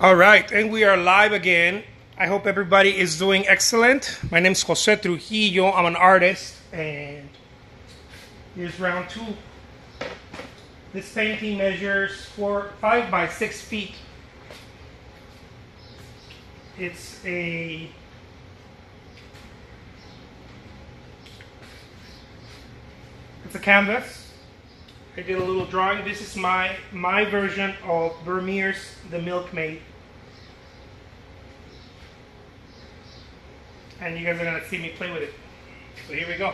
All right, and we are live again. I hope everybody is doing excellent. My name is Jose Trujillo. I'm an artist, and here's round two. This painting measures 5 by 6 feet. It's a canvas. I did a little drawing. This is my version of Vermeer's The Milkmaid. And you guys are gonna see me play with it. So here we go.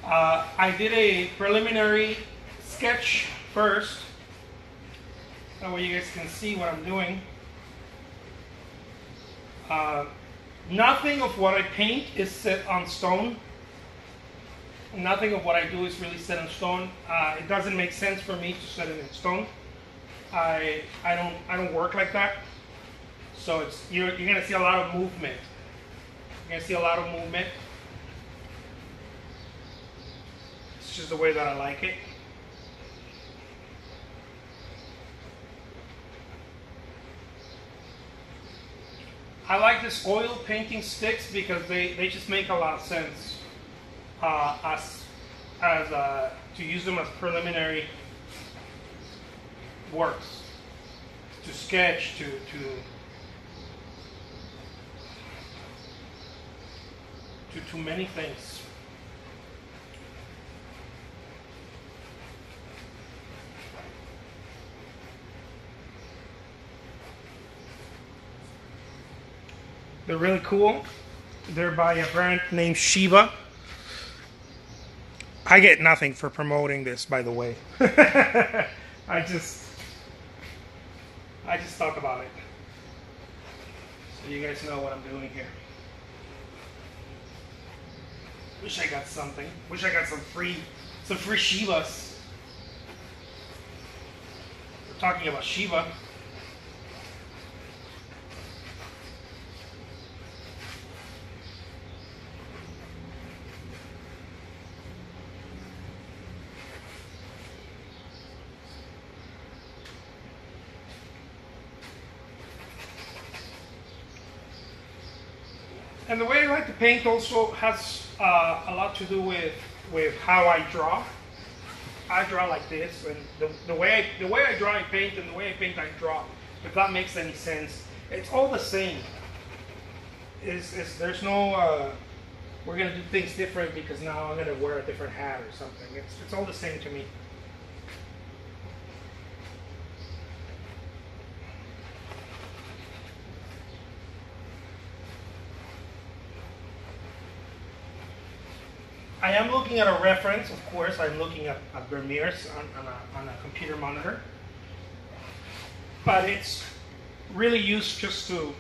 I did a preliminary sketch first. That way you guys can see what I'm doing. Nothing of what I paint is set on stone. Nothing of what I do is really set in stone. It doesn't make sense for me to set it in stone. I don't work like that. So you're gonna see a lot of movement. You're gonna see a lot of movement. It's just the way that I like it. I like this oil painting sticks because they just make a lot of sense. To use them as preliminary works, to sketch, to many things. They're really cool. They're by a brand named Shiva. I get nothing for promoting this, by the way. I just talk about it, so you guys know what I'm doing here. Wish I got something. Wish I got some free Shivas. We're talking about Shiva. And the way I like to paint also has a lot to do with how I draw. I draw like this, and the way I draw, I paint, and the way I paint, I draw. If that makes any sense, it's all the same. There's no we're gonna do things different because now I'm gonna wear a different hat or something. It's all the same to me. I am looking at a reference, of course. I'm looking at Vermeer's on a computer monitor. But it's really used just to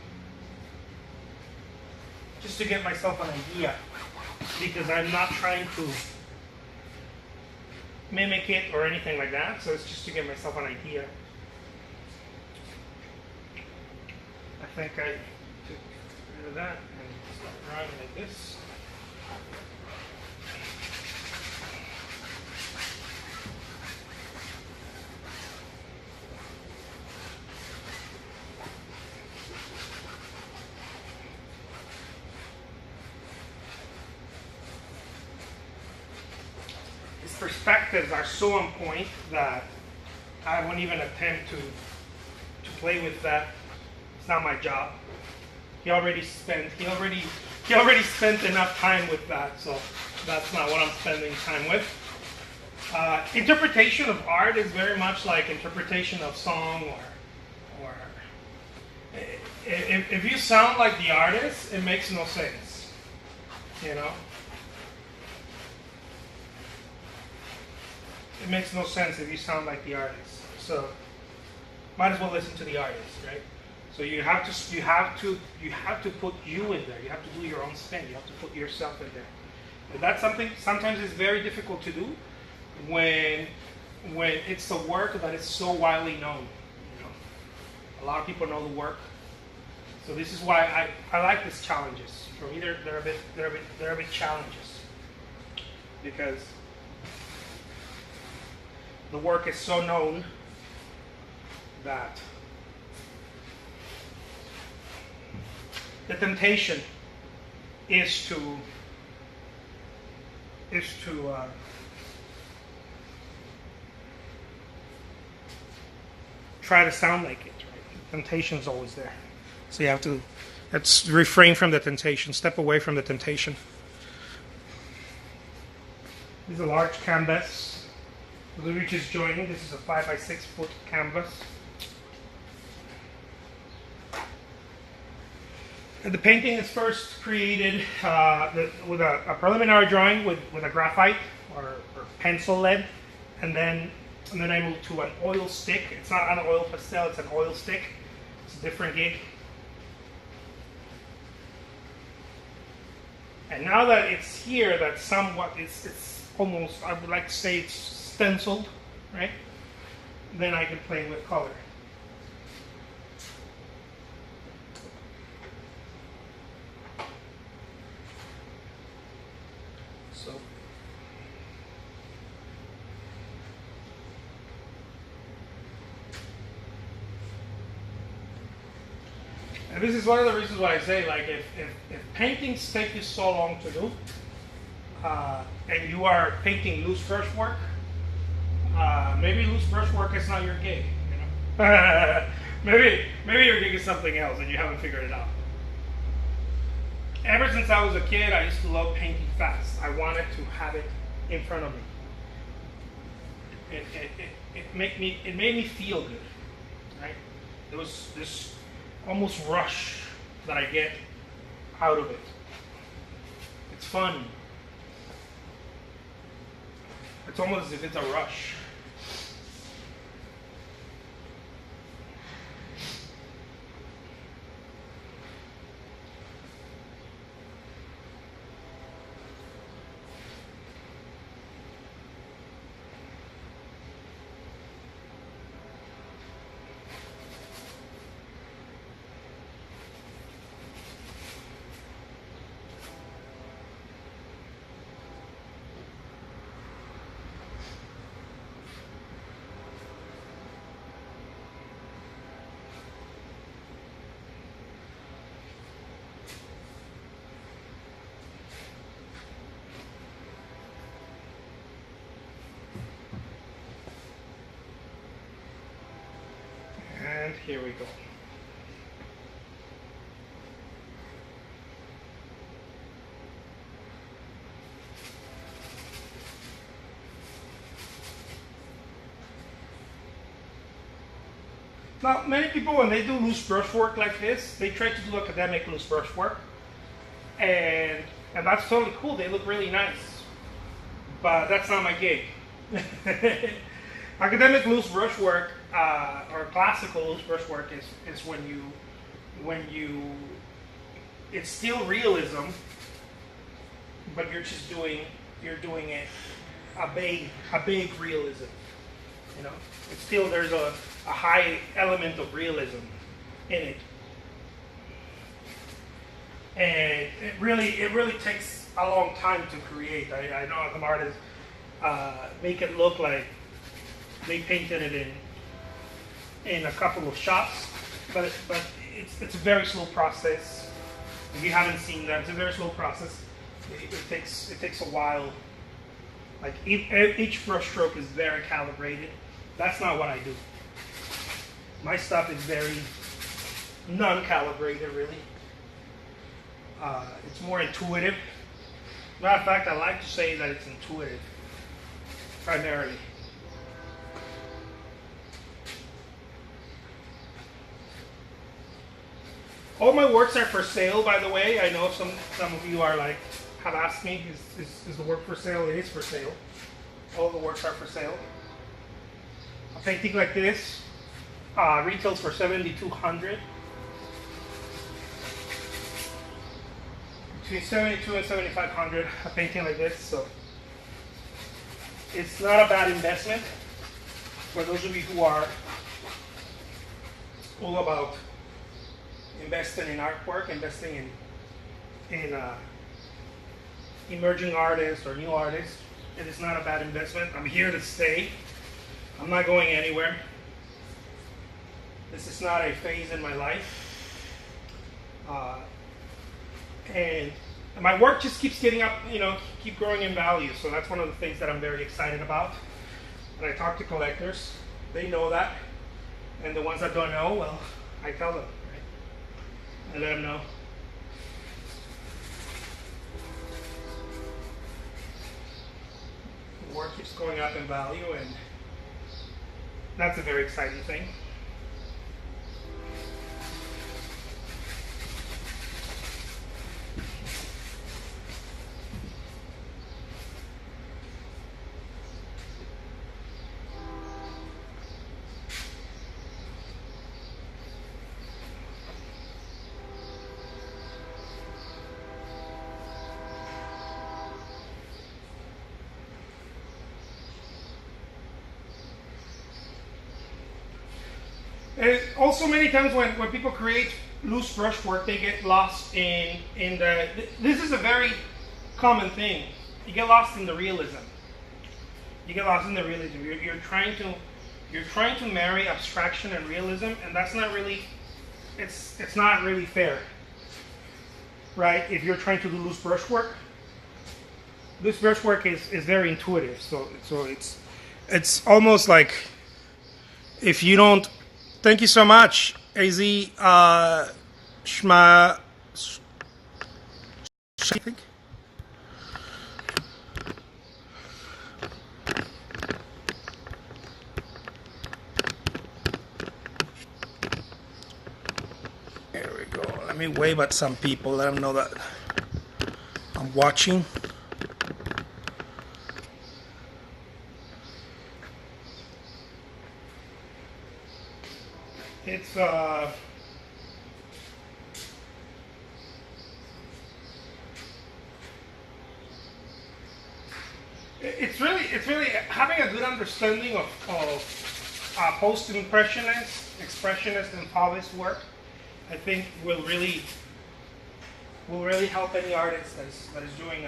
get myself an idea. Because I'm not trying to mimic it or anything like that. So it's just to get myself an idea. I think I took rid of that and start drawing like this. Perspectives are so on point that I won't even attempt to play with that. It's not my job. He already spent enough time with that, so that's not what I'm spending time with. Interpretation of art is very much like interpretation of song, or if you sound like the artist, it makes no sense, you know. It makes no sense if you sound like the artist. So might as well listen to the artist, right? So you have to put you in there. You have to do your own spin. You have to put yourself in there. And that's something sometimes it's very difficult to do when it's a work that is so widely known. You know, a lot of people know the work. So this is why I like these challenges. For me, they're a bit challenges because the work is so known that the temptation is to try to sound like it. Right? Temptation's always there, so you have to refrain from the temptation, step away from the temptation. This is a large canvas. The reach is joining. This is a 5 by 6 foot canvas. And the painting is first created with a preliminary drawing with a graphite or pencil lead, and then I moved to an oil stick. It's not an oil pastel, it's an oil stick. It's a different gig. And now that it's here, that somewhat it's almost, I would like to say it's stenciled, right? Then I can play with color. So and this is one of the reasons why I say, like, if paintings take you so long to do, and you are painting loose brush work, maybe loose brush work is not your gig. You know? maybe your gig is something else, and you haven't figured it out. Ever since I was a kid, I used to love painting fast. I wanted to have it in front of me. It made me feel good, right? There was this almost rush that I get out of it. It's fun. It's almost as if it's a rush. And here we go. Now, many people, when they do loose brush work like this, they try to do academic loose brush work, and that's totally cool. They look really nice, but that's not my gig. Academic loose brush work, or classical loose brush work, is when you it's still realism, but you're doing it a big realism. You know, it's still, there's a high element of realism in it, and it really takes a long time to create. I know some artists make it look like they painted it in a couple of shots, but it's a very slow process. If you haven't seen that, it's a very slow process. It takes a while. Like each brush stroke is very calibrated. That's not what I do. My stuff is very non-calibrated, really. It's more intuitive. Matter of fact, I like to say that it's intuitive, primarily. All my works are for sale, by the way. I know some of you are like, have asked me, is the work for sale? It is for sale. All the works are for sale. A painting like this retails for $7,200. Between $7,200 and $7,500, a painting like this. So it's not a bad investment for those of you who are all about investing in artwork, investing in emerging artists or new artists. It is not a bad investment. I'm here to stay. I'm not going anywhere. This is not a phase in my life. and my work just keeps getting up, keep growing in value. So that's one of the things that I'm very excited about. When I talk to collectors, they know that, and the ones that don't know, well, I tell them, right? I let them know. The work keeps going up in value, and that's a very exciting thing. And also many times when people create loose brushwork, they get lost in the, this is a very common thing. You get lost in the realism. You get lost in the realism. You're trying to marry abstraction and realism, and that's not really, it's not really fair, right? If you're trying to do loose brushwork is very intuitive. So it's almost like if you don't. Thank you so much, AZ Shma. I think. There we go. Let me wave at some people. Let them know that I'm watching. It's really having a good understanding of post-impressionist, expressionist, and Fauvist work. I think will really help any artist that is doing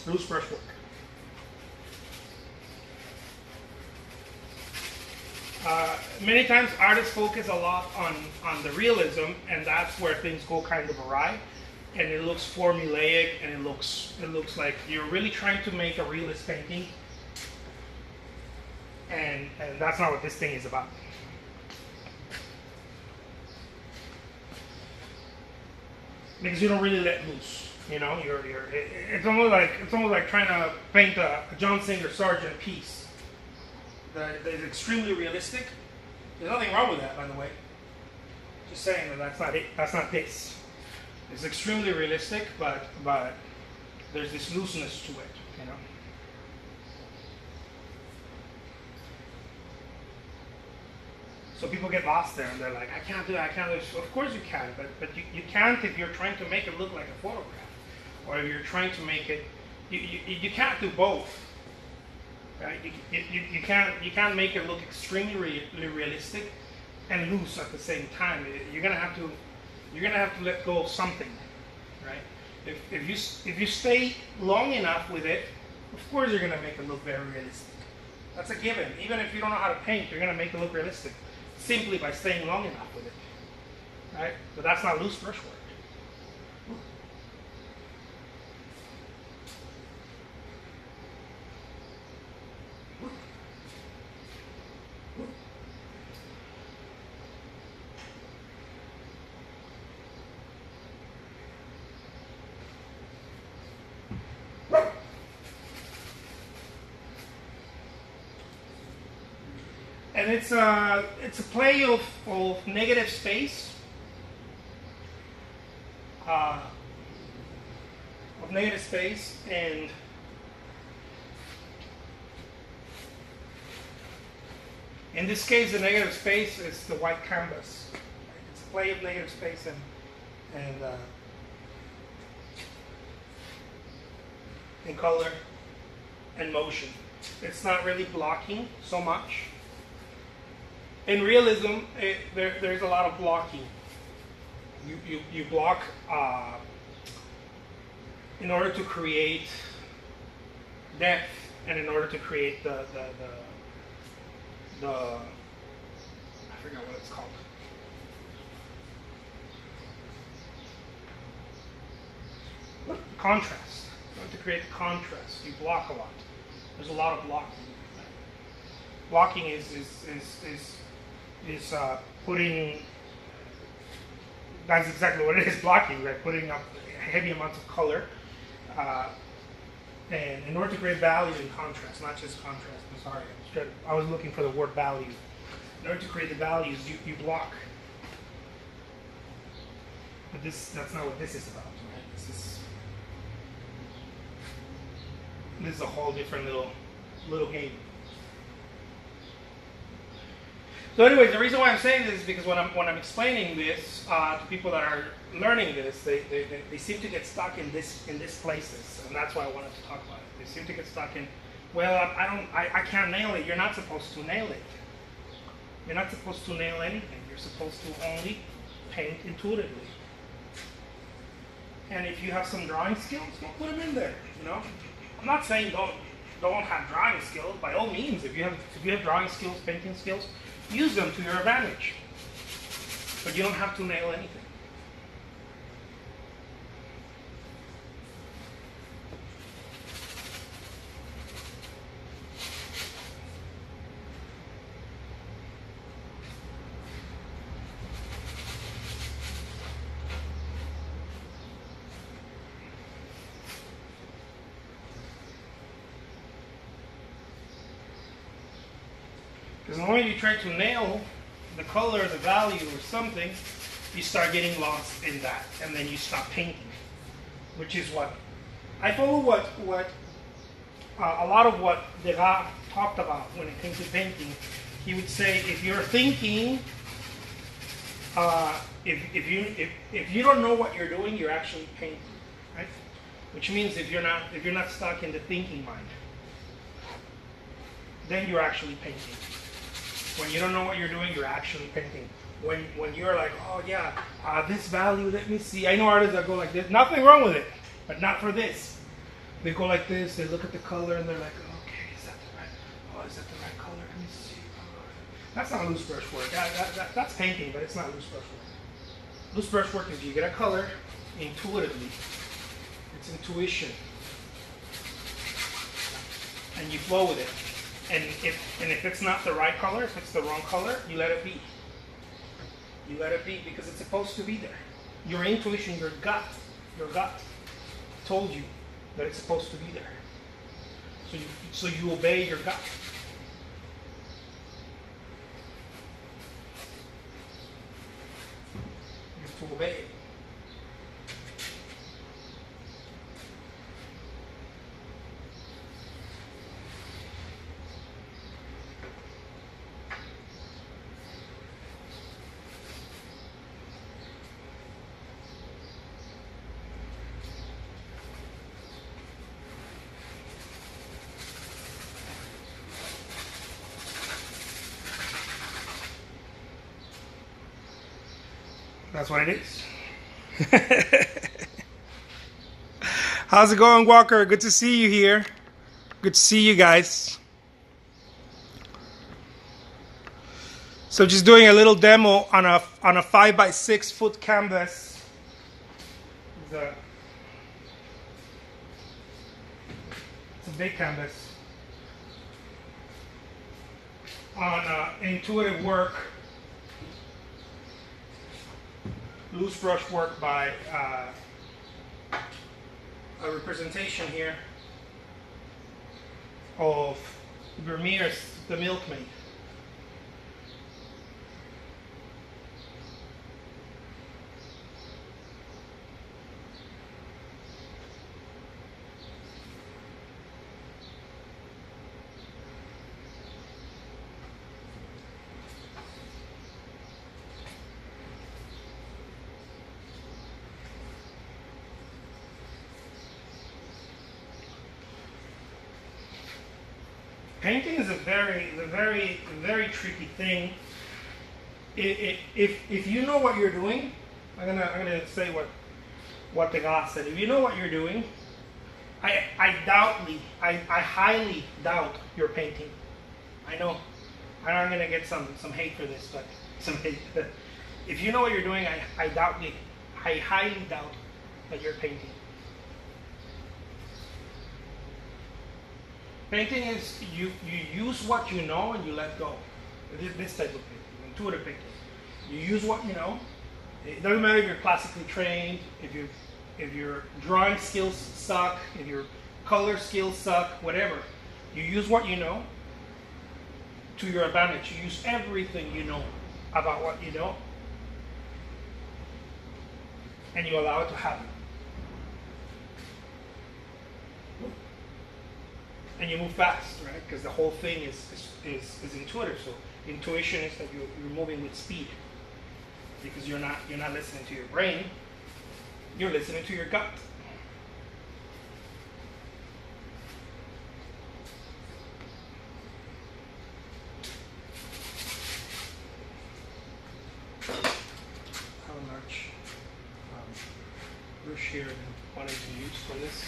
loose brushwork. Many times artists focus a lot on the realism, and that's where things go kind of awry, and it looks formulaic, and it looks like you're really trying to make a realist painting, and that's not what this thing is about. Because you don't really let loose, it's almost like trying to paint a John Singer Sargent piece. That is extremely realistic. There's nothing wrong with that, by the way. Just saying that's not it. That's not this. It's extremely realistic, but there's this looseness to it, So people get lost there, and they're like, I can't do it. Of course you can, but you can't if you're trying to make it look like a photograph, or if you're trying to make it. You can't do both. Right? You can't make it look extremely realistic and loose at the same time. You're gonna have to let go of something, right? If you stay long enough with it, of course you're gonna make it look very realistic. That's a given. Even if you don't know how to paint, you're gonna make it look realistic simply by staying long enough with it, right? But that's not loose brushwork. And it's a play of negative space, and in this case, the negative space is the white canvas. It's a play of negative space and color and motion. It's not really blocking so much. In realism, there's a lot of blocking. You block in order to create depth, and in order to create the I forgot what it's called. contrast. In order to create contrast, you block a lot. There's a lot of blocking. Blocking is putting. That's exactly what it is. Blocking, right? Putting up heavy amounts of color, and in order to create value in contrast, not just contrast. I'm sorry, I was looking for the word value. In order to create the values, you block. But that's not what this is about, right? This is a whole different little game. So anyways, the reason why I'm saying this is because when I'm explaining this to people that are learning this, they seem to get stuck in this places, and that's why I wanted to talk about it. They seem to get stuck in, well, I can't nail it. You're not supposed to nail it. You're not supposed to nail anything. You're supposed to only paint intuitively. And if you have some drawing skills, don't put them in there. You know, I'm not saying don't have drawing skills. By all means, if you have drawing skills, painting skills, use them to your advantage. But you don't have to nail anything. Because the moment you try to nail the color, the value, or something, you start getting lost in that, and then you stop painting. Which is what I follow. What a lot of what Degas talked about when it came to painting. He would say, if you're thinking, if you don't know what you're doing, you're actually painting, right? Which means if you're not stuck in the thinking mind, then you're actually painting. When you don't know what you're doing, you're actually painting. When you're like, oh yeah, this value, let me see. I know artists that go like this. Nothing wrong with it, but not for this. They go like this. They look at the color and they're like, okay, is that the right? Oh, is that the right color? Let me see. That's not loose brush work. That's painting, but it's not loose brush work. Loose brush work is you get a color intuitively. It's intuition, and you flow with it. And if it's not the right color, if it's the wrong color, you let it be. You let it be because it's supposed to be there. Your intuition, your gut told you that it's supposed to be there. So you obey your gut. You have to obey it. That's what it is. How's it going, Walker? Good to see you here. Good to see you guys. So just doing a little demo on a 5x6 foot canvas. It's a big canvas. On intuitive work. Loose brush work by a representation here of Vermeer's The Milkmaid. Painting is a very tricky thing. If you know what you're doing, I'm gonna say what Degas said. If you know what you're doing, I highly doubt your painting. I know I'm gonna get some hate for this, but some hate. If you know what you're doing, I highly doubt that you're painting. Painting is you use what you know and you let go. This type of painting, intuitive painting. You use what you know. It doesn't matter if you're classically trained, if your drawing skills suck, if your color skills suck, whatever. You use what you know to your advantage. You use everything you know about what you know, and you allow it to happen. And you move fast, right? Because the whole thing is intuitive. So intuition is that you're moving with speed, because you're not listening to your brain, you're listening to your gut. I have a large brush here that I wanted to use for this.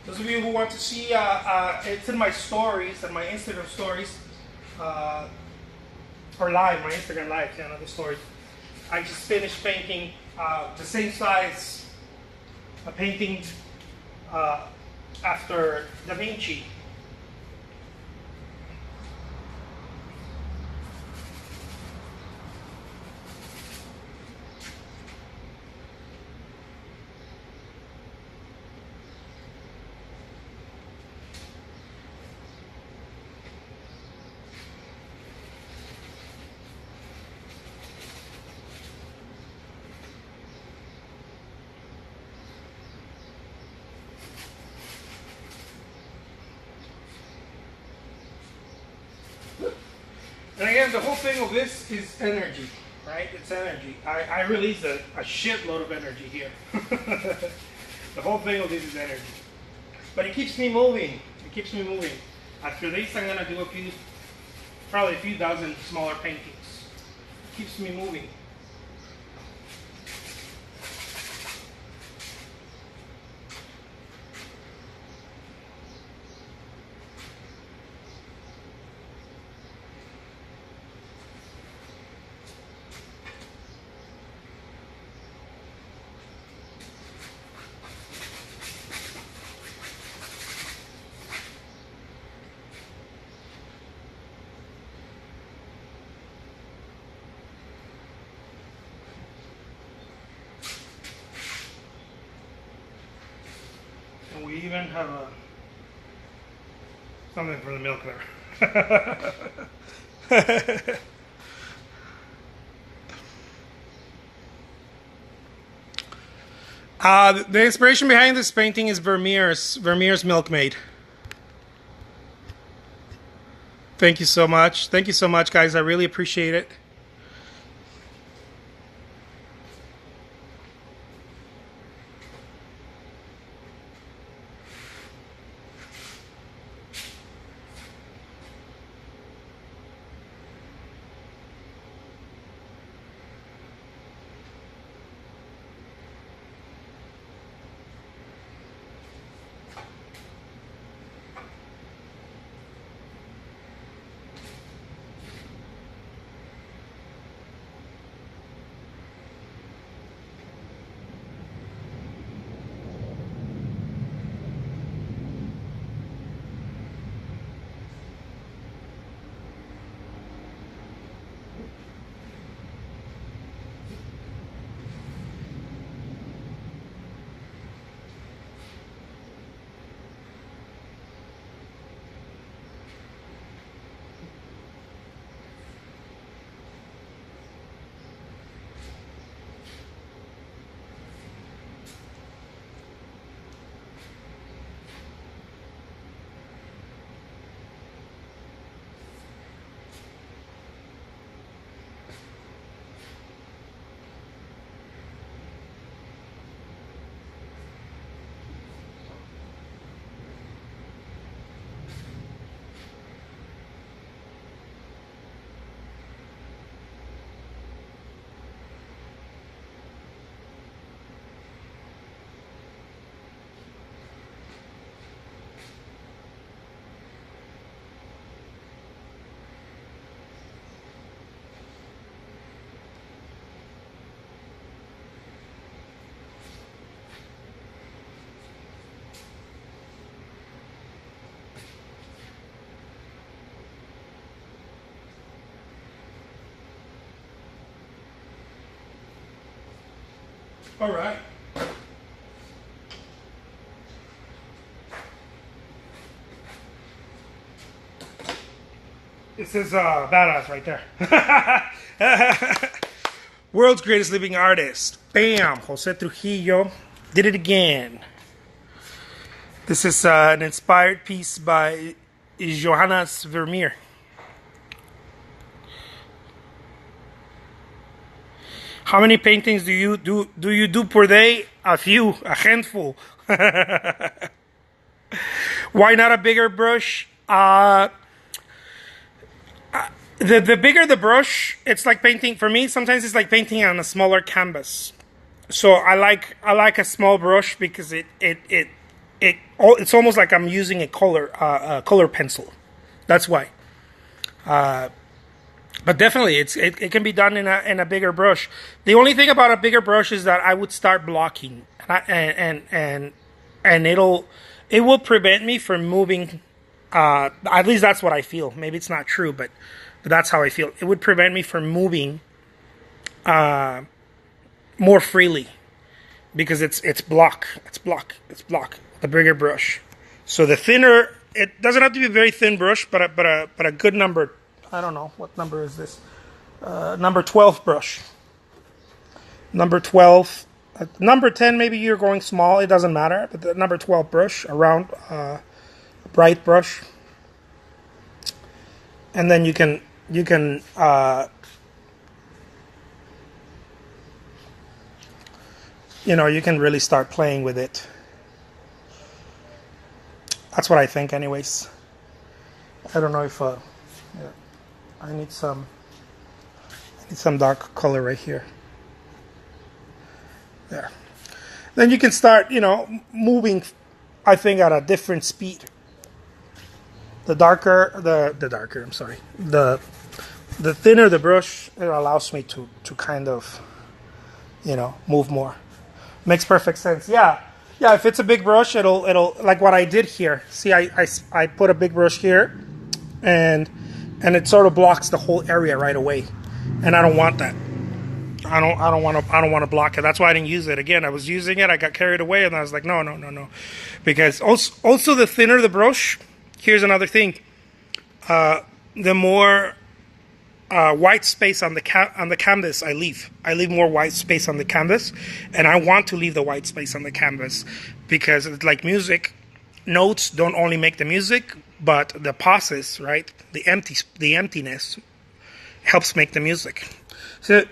Those of you who want to see, it's in my stories, and my Instagram stories, or live, my Instagram live, not the stories. I just finished painting the same size a painting after Da Vinci. And again, the whole thing of this is energy, right? It's energy. I release a shitload of energy here. The whole thing of this is energy. But it keeps me moving. It keeps me moving. After this, I'm going to do probably a few dozen smaller paintings. It keeps me moving. We even have something for the milk there. The inspiration behind this painting is Vermeer's Milkmaid. Thank you so much. Thank you so much, guys. I really appreciate it. All right. This is badass right there. World's greatest living artist. Bam! Jose Trujillo did it again. This is an inspired piece by Johannes Vermeer. How many paintings do you do per day? A few, a handful. Why not a bigger brush? The bigger the brush, it's like painting. For me, sometimes it's like painting on a smaller canvas. So I like a small brush because it's almost like I'm using a color pencil. That's why. But definitely, it can be done in a bigger brush. The only thing about a bigger brush is that I would start blocking, and it will prevent me from moving. At least that's what I feel. Maybe it's not true, but that's how I feel. It would prevent me from moving more freely because it's block. The bigger brush. So the thinner, it doesn't have to be a very thin brush, but a good number. I don't know what number is this. Number 12 brush. Number 12. Number 10, maybe you're going small. It doesn't matter. But the number 12 brush, a round, bright brush. And then you can you can really start playing with it. That's what I think, anyways. I don't know if yeah, I need some dark color right here. There. Then you can start, moving, I think, at a different speed. The thinner the brush, it allows me to kind of, move more. Makes perfect sense. Yeah, if it's a big brush, it'll like what I did here. See, I put a big brush here, and it sort of blocks the whole area right away, and I don't want that. I don't want to block it. That's why I didn't use it. Again, I was using it, I got carried away, and I was like, no. Because also the thinner the brush, here's another thing. The more white space on the canvas I leave more white space on the canvas, and I want to leave the white space on the canvas because it's like music. Notes don't only make the music, but the pauses, right? The emptiness helps make the music. So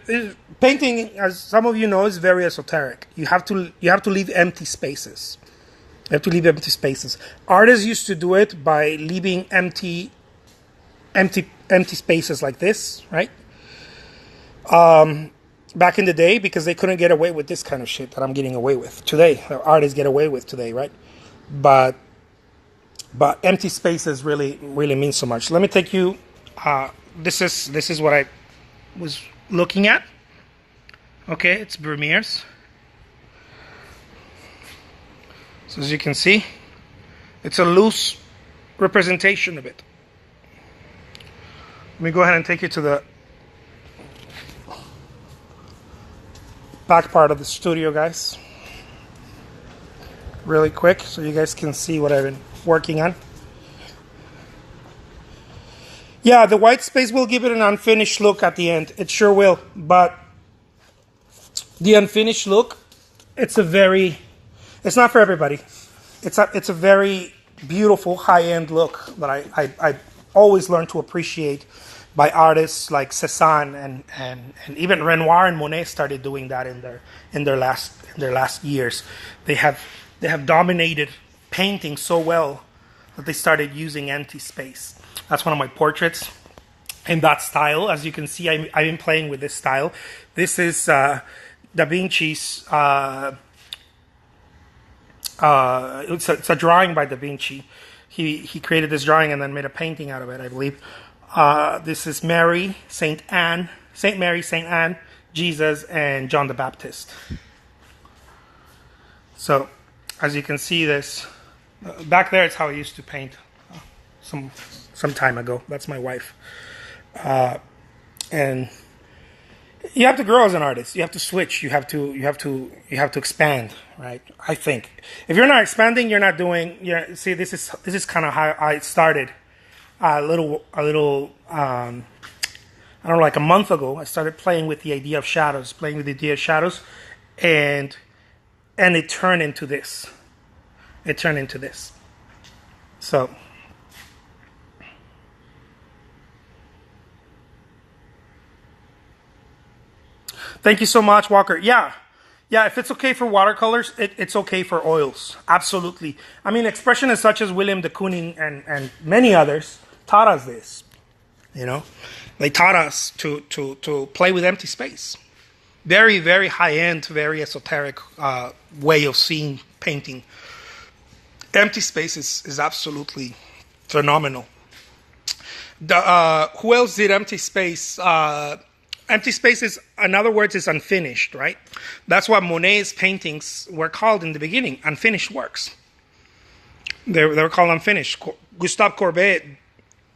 painting, as some of you know, is very esoteric. You have to leave empty spaces. You have to leave empty spaces. Artists used to do it by leaving empty spaces like this, right? Back in the day, because they couldn't get away with this kind of shit that I'm getting away with today. Artists get away with today, right? But empty spaces really mean so much. Let me take you. This is what I was looking at. Okay, it's Vermeer's. So as you can see, it's a loose representation of it. Let me go ahead and take you to the back part of the studio, guys. Really quick, so you guys can see what I've been working on. Yeah, the white space will give it an unfinished look at the end. It sure will. But the unfinished look, it's not for everybody. It's a very beautiful high-end look that I always learned to appreciate by artists like Cézanne and even Renoir and Monet started doing that in their last years. They have dominated painting so well that they started using empty space. That's one of my portraits in that style. As you can see, I've been playing with this style. This is Da Vinci's. It's a drawing by Da Vinci. He created this drawing and then made a painting out of it, I believe. This is Mary, Saint Mary, Saint Anne, Jesus, and John the Baptist. So, as you can see, this back there, it's how I used to paint some time ago. That's my wife, and You have to grow as an artist. You have to switch. You have to expand, right? I think if you're not expanding, you're not doing. See, this is kind of how I started. A little. I don't know, like a month ago, I started playing with the idea of shadows, and it turned into this. So. Thank you so much, Walker. Yeah. If it's okay for watercolors, it's okay for oils. Absolutely. I mean, expressionists such as William de Kooning and many others taught us this. They taught us to play with empty space. Very, very high-end, very esoteric way of seeing painting. Empty space is absolutely phenomenal. Who else did empty space? Empty space is, in other words, is unfinished, right? That's what Monet's paintings were called in the beginning, unfinished works. They were called unfinished. Gustave Courbet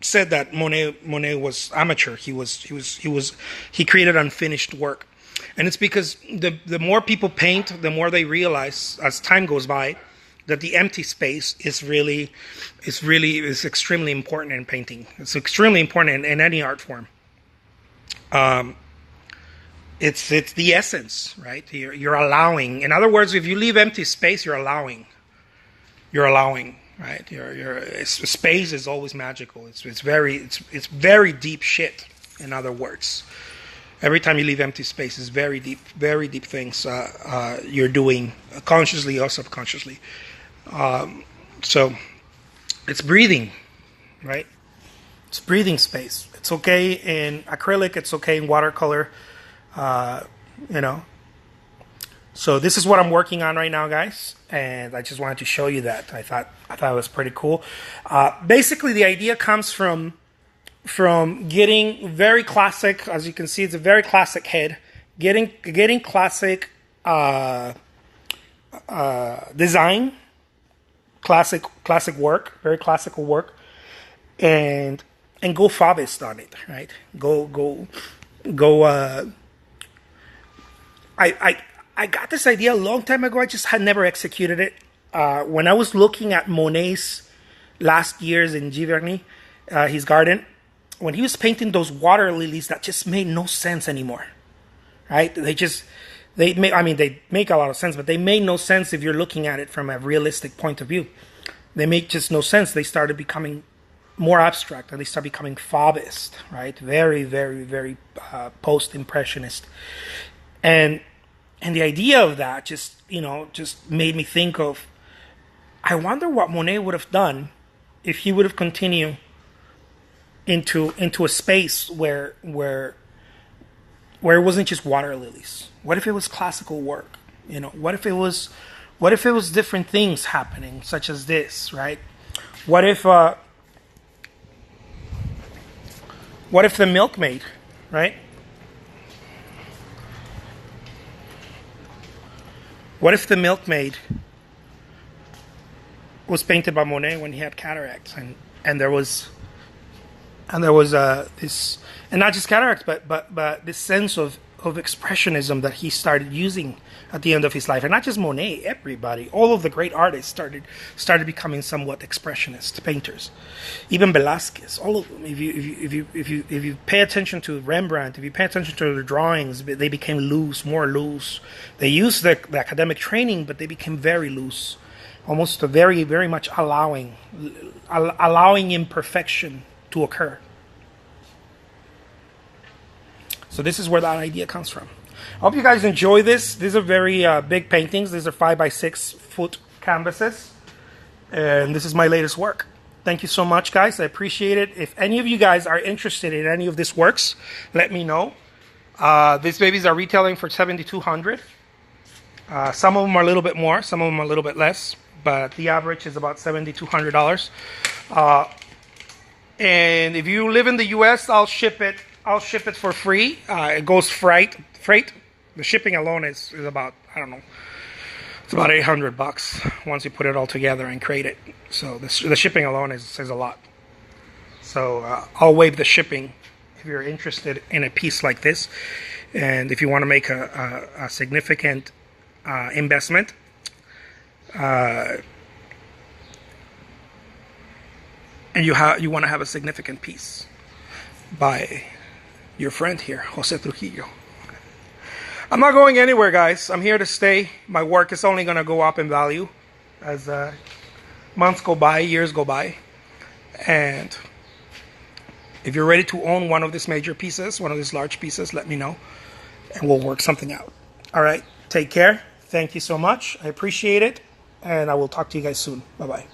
said that Monet was amateur. He created unfinished work, and it's because the more people paint, the more they realize as time goes by that the empty space is extremely important in painting. It's extremely important in any art form. It's the essence, right? You're allowing. In other words, if you leave empty space, you're allowing. Right? Space is always magical. It's very deep shit. In other words, every time you leave empty space, it's very deep things you're doing consciously or subconsciously. So it's breathing, right? It's breathing space. It's okay in acrylic. It's okay in watercolor. So this is what I'm working on right now, guys, and I just wanted to show you that. I thought it was pretty cool. Basically, the idea comes from getting very classic. As you can see, it's a very classic head. Getting classic design, classic work, very classical work, and go Faubist on it, right? Go. I got this idea a long time ago. I just had never executed it. When I was looking at Monet's last years in Giverny, his garden, when he was painting those water lilies that just made no sense anymore, right? They make a lot of sense, but they made no sense if you're looking at it from a realistic point of view. They make just no sense. They started becoming more abstract, and they start becoming Faubist, right? Very, very, very post-impressionist. And the idea of that just made me think of, I wonder what Monet would have done if he would have continued into a space where it wasn't just water lilies. What if it was classical work? What if it was different things happening, such as this, right? What if the Milkmaid, right? What if the Milkmaid was painted by Monet when he had cataracts, and there was this, and not just cataracts, but this sense of expressionism that he started using at the end of his life, and not just Monet, everybody, all of the great artists started becoming somewhat expressionist painters. Even Velázquez, all of them. If you pay attention to Rembrandt, if you pay attention to the drawings, they became more loose. They used the academic training, but they became very loose, almost very, very much allowing imperfection to occur. So this is where that idea comes from. I hope you guys enjoy this. These are very big paintings. These are 5x6 foot canvases. And this is my latest work. Thank you so much, guys. I appreciate it. If any of you guys are interested in any of these works, let me know. These babies are retailing for $7,200. Some of them are a little bit more. Some of them are a little bit less. But the average is about $7,200. And if you live in the U.S., I'll ship it for free. It goes freight. The shipping alone is about, I don't know, it's about $800 once you put it all together and crate it. So the shipping alone is a lot. So I'll waive the shipping if you're interested in a piece like this. And if you want to make a significant investment, and you want to have a significant piece, buy your friend here, Jose Trujillo. I'm not going anywhere, guys. I'm here to stay. My work is only going to go up in value as months go by, years go by. And if you're ready to own one of these major pieces, one of these large pieces, let me know, and we'll work something out. All right, take care. Thank you so much. I appreciate it, and I will talk to you guys soon. Bye-bye.